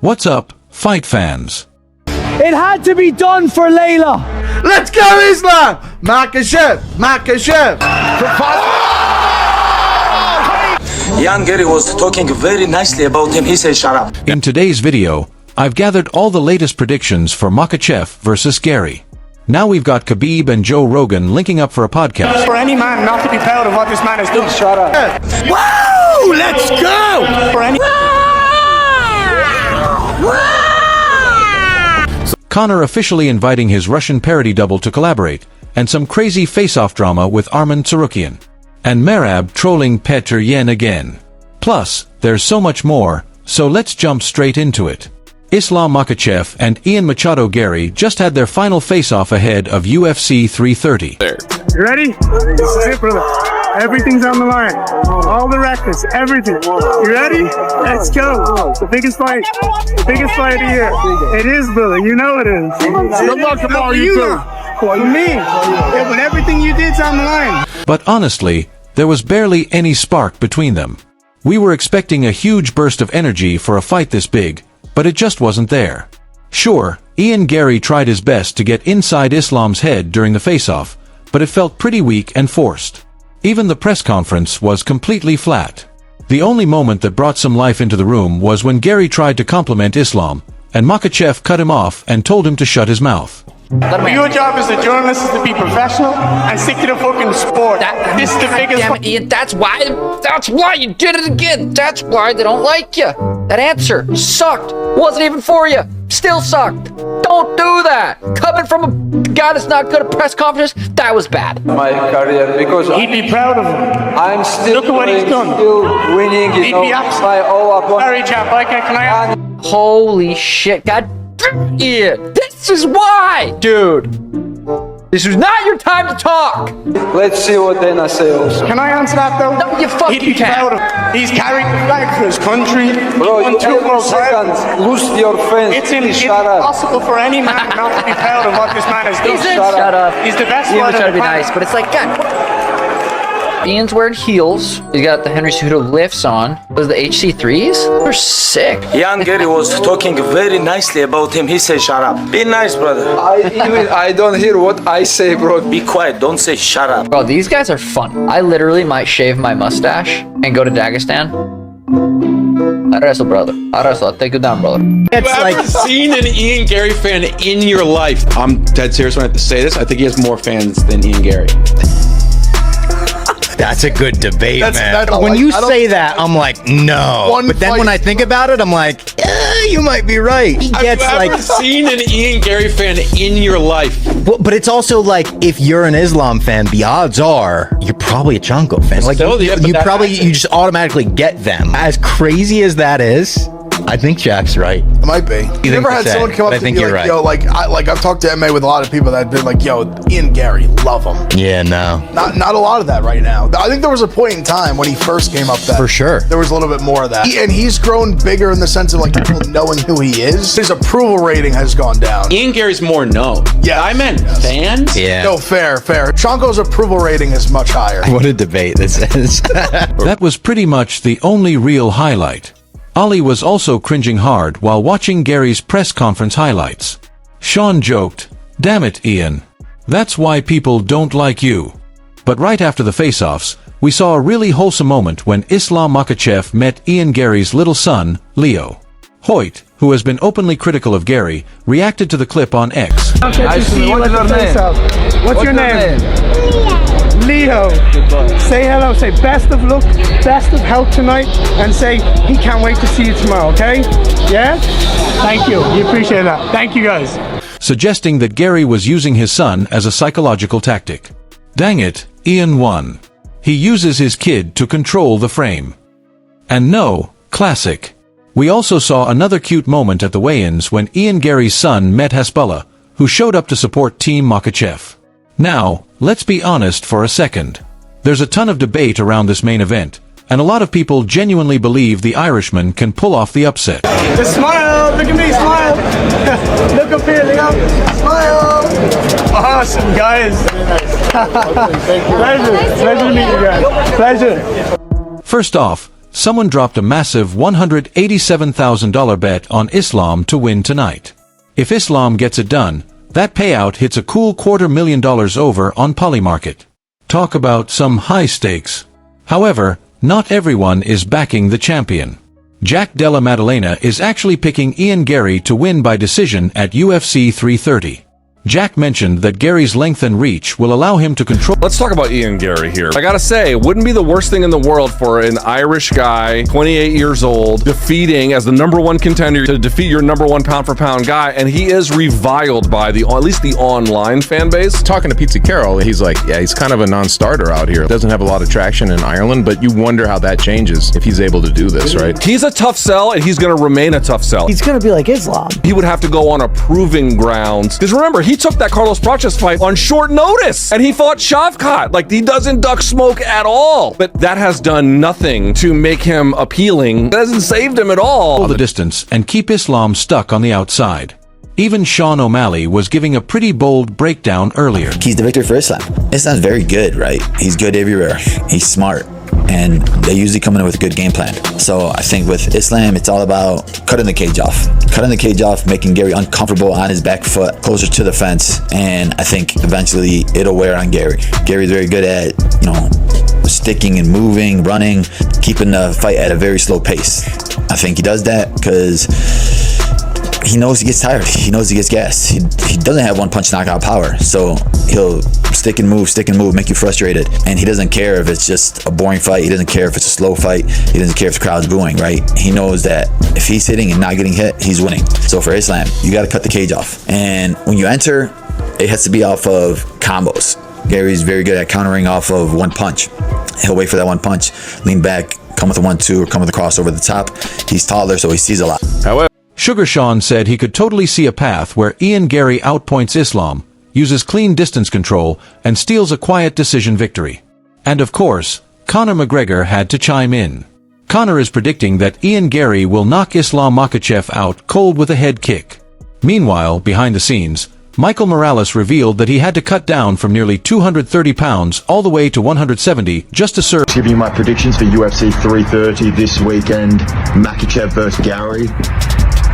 What's up, fight fans? It had to be done for Layla. Let's go, Islam! Makachev! Young Gary was talking very nicely about him. He said, shut up. In today's video, I've gathered all the latest predictions for Makhachev versus Gary. Now we've got Khabib and Joe Rogan linking up for a podcast. For any man not to be proud of what this man has done. Shut up. Woo! Let's go! For any... Conor officially inviting his Russian parody double to collaborate, and some crazy face-off drama with Arman Tsarukyan. And Merab trolling Petr Yan again. Plus, there's so much more, so let's jump straight into it. Islam Makhachev and Ian Machado Gary just had their final face-off ahead of UFC 330. You ready? This is it, brother. Everything's on the line. All the records, everything. You ready? Let's go. The biggest fight. The biggest fight of the year. It is, brother. You know it is. Good luck tomorrow, you too. For me. Yeah, but everything you did's on the line. But honestly, there was barely any spark between them. We were expecting a huge burst of energy for a fight this big, but it just wasn't there. Sure, Ian Gary tried his best to get inside Islam's head during the face-off, but it felt pretty weak and forced. Even the press conference was completely flat. The only moment that brought some life into the room was when Gary tried to compliment Islam, and Makhachev cut him off and told him to shut his mouth. Your job as a journalist is to be professional and stick to the fucking sport. This is the biggest... Damn it, Ian, that's why you did it again. That's why they don't like you. That answer sucked. Wasn't even for you. Still sucked. Don't do that. Coming from a guy that's not good at press conferences, that was bad. My career, because He'd be proud of him. I'm still Look at what he's done. still winning, He'd be my all opponent. Sorry, chap. Can I... Holy shit, God damn, Ian. This is why, dude. This is not your time to talk. Let's see what Dana say also. Can I answer that, though? No, you fucking He'd be can't. proud of him. He's carried the flag for his country. Bro, He won you 2 every world second titles. lose your fans. It's Please shut up. impossible for any man not to be proud of what this man has done. Shut up. He's the best Ian one was on trying to the be planet. nice, but it's like, God. Ian's wearing heels. He's got the Henry Cejudo lifts on. Those the HC3s? They're sick. Young Gary was talking very nicely about him. He said, shut up. Be nice, brother. I don't hear what I say, bro. Be quiet. Don't say shut up. Bro, these guys are fun. I literally might shave my mustache and go to Dagestan. I wrestle, brother. I wrestle. I'll take you down, brother. Have you ever seen an Ian Gary fan in your life? I'm dead serious when I have to say this. I think he has more fans than Ian Gary. That's a good debate, man. When When you you say say that, I'm like, no. But then when I think about it, I'm like, you might be right. He gets Have you ever seen an Ian Gary fan in your life? but it's also like, if you're an Islam fan, the odds are you're probably a Chanko fan. Like, Still, yeah, but you that probably, accent- you just automatically get them. As crazy as that is, I think Jack's right. It might be. You never had 100%, someone come up but I to think me you're like, right. yo, like I've talked to MA with a lot of people that have been like, yo, Ian Gary, love him. Yeah, no. Not a lot of that right now. I think there was a point in time when he first came up that For sure. there was a little bit more of that. And he's grown bigger in the sense of like people knowing who he is. His approval rating has gone down. Ian Gary's more known. Yes, I meant yes. fans. Yeah. No, fair. Chanko's approval rating is much higher. What a debate this is. That was pretty much the only real highlight. Ali was also cringing hard while watching Gary's press conference highlights. Sean joked, "Damn it, Ian. That's why people don't like you." But right after the face-offs, we saw a really wholesome moment when Islam Makhachev met Ian Gary's little son, Leo. Hoyt, who has been openly critical of Gary, reacted to the clip on X. What's your name? Leo. Say hello. Say best of luck, best of health tonight, and say he can't wait to see you tomorrow, okay? Yeah? Thank you. We appreciate that. Thank you, guys. Suggesting that Gary was using his son as a psychological tactic. Dang it, Ian won. He uses his kid to control the frame. And no, classic. We also saw another cute moment at the weigh-ins when Ian Gary's son met Hasbullah, who showed up to support Team Makhachev. Now, let's be honest for a second. There's a ton of debate around this main event, and a lot of people genuinely believe the Irishman can pull off the upset. Just smile. Look at me. Smile. Look up here, Leo. Smile. Awesome, guys. Pleasure to meet you guys. Pleasure. First off, someone dropped a massive $187,000 bet on Islam to win tonight. If Islam gets it done, that payout hits a cool $250,000 over on Polymarket. Talk about some high stakes. However, not everyone is backing the champion. Jack Della Maddalena is actually picking Ian Gary to win by decision at UFC 330. Jack mentioned that Gary's length and reach will allow him to control. Let's talk about Ian Gary here. I gotta say, it wouldn't be the worst thing in the world for an Irish guy, 28 years old, defeating as the #1 contender to defeat your #1 pound-for-pound guy, and he is reviled by at least the online fan base. Talking to Pizza Carroll, he's like, yeah, he's kind of a non-starter out here. Doesn't have a lot of traction in Ireland, but you wonder how that changes if he's able to do this, right? He's a tough sell, and he's gonna remain a tough sell. He's gonna be like Islam. He would have to go on a proving grounds. Because remember, he took that Carlos Prates fight on short notice, and he fought Shavkat. Like, he doesn't duck smoke at all. But that has done nothing to make him appealing. It hasn't saved him at all. The distance and keep Islam stuck on the outside. Even Sean O'Malley was giving a pretty bold breakdown earlier. He's the victor for Islam. Islam's very good, right? He's good everywhere. He's smart. And they usually come in with a good game plan. So I think with Islam, it's all about cutting the cage off. Cutting the cage off, making Gary uncomfortable on his back foot, closer to the fence. And I think eventually it'll wear on Gary. Gary's very good at, sticking and moving, running, keeping the fight at a very slow pace. I think he does that because he knows he gets tired. He knows he gets gassed. He doesn't have one punch knockout power. So he'll stick and move, make you frustrated. And he doesn't care if it's just a boring fight. He doesn't care if it's a slow fight. He doesn't care if the crowd's booing, right? He knows that if he's hitting and not getting hit, he's winning. So for Islam, you got to cut the cage off. And when you enter, it has to be off of combos. Gary's very good at countering off of one punch. He'll wait for that one punch, lean back, come with a 1-2, or come with a cross over the top. He's taller, so he sees a lot. However, Sugar Sean said he could totally see a path where Ian Gary outpoints Islam, uses clean distance control, and steals a quiet decision victory. And of course, Conor McGregor had to chime in. Conor is predicting that Ian Gary will knock Islam Makhachev out cold with a head kick. Meanwhile, behind the scenes, Michael Morales revealed that he had to cut down from nearly 230 pounds all the way to 170 just to serve. Giving you my predictions for UFC 330 this weekend, Makhachev versus Gary.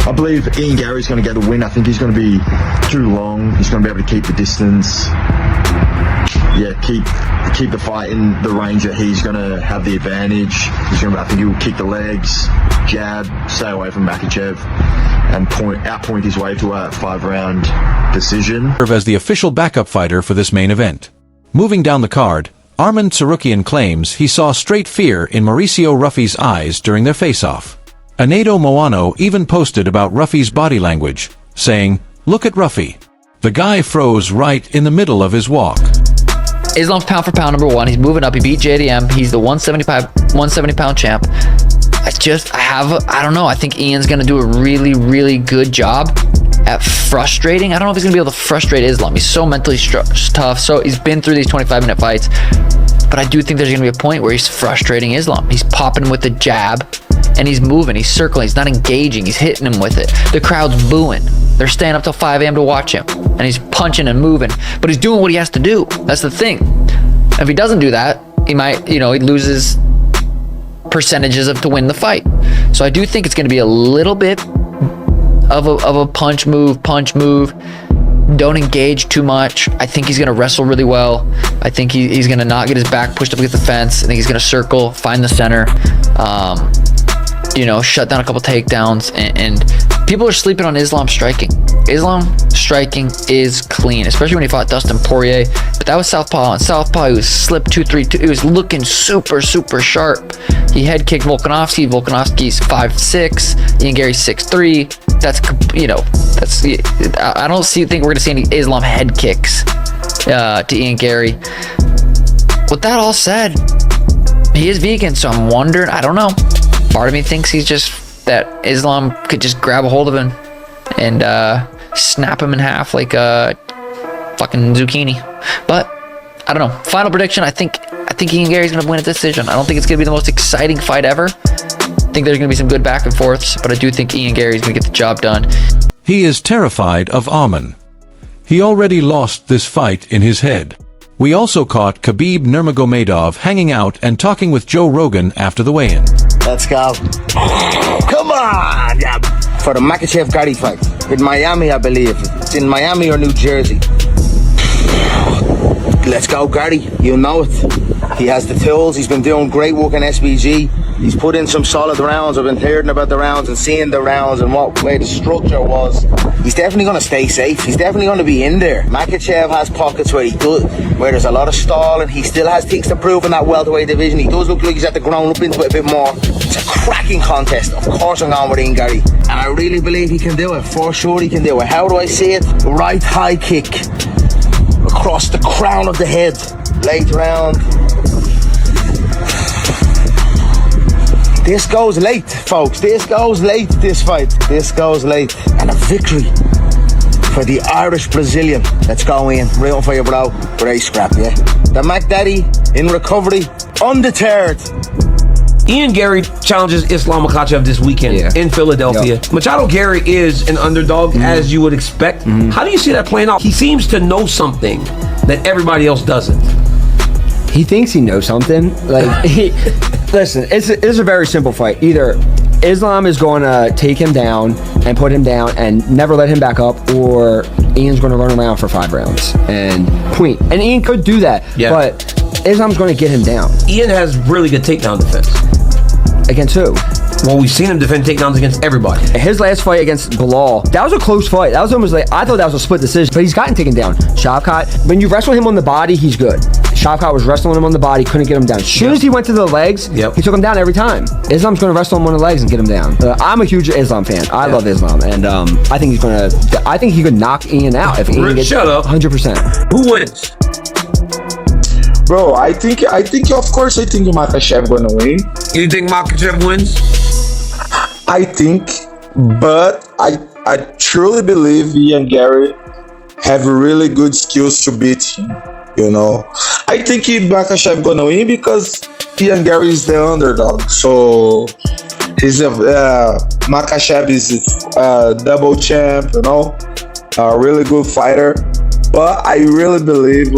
I believe Ian Gary's going to get the win. I think he's going to be too long. He's going to be able to keep the distance. Yeah, keep the fight in the range that he's going to have the advantage. I think he will kick the legs, jab, stay away from Makhachev, and outpoint his way to a 5-round decision. Serve as the official backup fighter for this main event. Moving down the card, Arman Tsarukyan claims he saw straight fear in Mauricio Ruffy's eyes during their face-off. Anedo Moano even posted about Ruffy's body language, saying, "Look at Ruffy. The guy froze right in the middle of his walk." Islam's pound for pound #1. He's moving up. He beat JDM. He's the 170 pound champ. I don't know. I think Ian's going to do a really, really good job at frustrating. I don't know if he's going to be able to frustrate Islam. He's so mentally tough. So he's been through these 25-minute fights. But I do think there's going to be a point where he's frustrating Islam. He's popping him with the jab, and he's moving. He's circling. He's not engaging. He's hitting him with it. The crowd's booing. They're staying up till 5 a.m. to watch him. And he's punching and moving. But he's doing what he has to do. That's the thing. If he doesn't do that, he might, he loses percentages to win the fight. So I do think it's going to be a little bit of a punch move. Don't engage too much. I think he's going to wrestle really well. I think he's going to not get his back pushed up against the fence. I think he's going to circle, find the center, shut down a couple takedowns. And people are sleeping on Islam striking. Islam striking is clean, especially when he fought Dustin Poirier. But that was southpaw. On southpaw, he was slipped 2-3-2. He was looking super, super sharp. He head kicked Volkanovski. Volkanovski's 5'6". Ian Gary's 6'3". I don't think we're going to see any Islam head kicks to Ian Gary. With that all said, he is vegan, so I'm wondering, I don't know. Part of me thinks that Islam could just grab a hold of him and snap him in half like a fucking zucchini. But I don't know. Final prediction, I think Ian Gary's going to win a decision. I don't think it's going to be the most exciting fight ever. I think there's going to be some good back and forths, but I do think Ian Gary's going to get the job done. He is terrified of Arman. He already lost this fight in his head. We also caught Khabib Nurmagomedov hanging out and talking with Joe Rogan after the weigh-in. Let's go. Come on, yeah. For the Makachev-Gary fight in Miami, I believe. It's in Miami or New Jersey. Let's go, Gary. You know it. He has the tools. He's been doing great work in SBG. He's put in some solid rounds. I've been hearing about the rounds and seeing the rounds and what way the structure was. He's definitely going to stay safe. He's definitely going to be in there. Makachev has pockets where where there's a lot of stall, and he still has things to prove in that welterweight division. He does look like he's at the ground up into it a bit more. It's a cracking contest. Of course I'm going with Ian Gary. And I really believe he can do it. For sure he can do it. How do I see it? Right high kick across the crown of the head. Late round. This goes late, folks. This goes late, this fight. This goes late. And a victory for the Irish-Brazilian. Let's go in. Rooting for you, bro. Great scrap, yeah? The Mac Daddy in recovery, undeterred. Ian Gary challenges Islam Makhachev this weekend in Philadelphia. Machado Gary is an underdog, as you would expect. How do you see that playing out? He seems to know something that everybody else doesn't. He thinks he knows something. Like, listen, it's a very simple fight. Either Islam is going to take him down and put him down and never let him back up, or Ian's going to run around for 5 rounds and point. And Ian could do that, but Islam's going to get him down. Ian has really good takedown defense. Against who? Well, we've seen him defend takedowns against everybody. His last fight against Bilal, that was a close fight. That was almost like, I thought that was a split decision, but he's gotten taken down. Shavkat, when you wrestle him on the body, he's good. Shavkat was wrestling him on the body, couldn't get him down. As soon as he went to the legs, he took him down every time. Islam's going to wrestle him on the legs and get him down. I'm a huge Islam fan. I love Islam, and I think he's going to. I think he could knock Ian out if Ian gets. Shut up. 100%. Who wins? Bro, I think of course Makhachev gonna win. You think Makhachev wins? I think, but I truly believe Ian Gary have really good skills to beat him. You know, I think Makhachev gonna win because Ian Gary is the underdog. So he's Makhachev is a double champ. You know, a really good fighter. But I really believe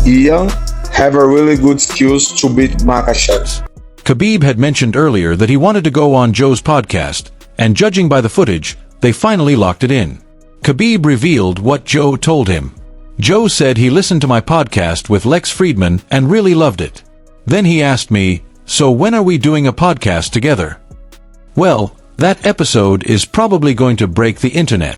Ian have a really good skills to beat Makhachev. Khabib had mentioned earlier that he wanted to go on Joe's podcast, and judging by the footage, they finally locked it in. Khabib revealed what Joe told him. Joe said he listened to my podcast with Lex Friedman and really loved it. Then he asked me, so when are we doing a podcast together? Well, that episode is probably going to break the internet.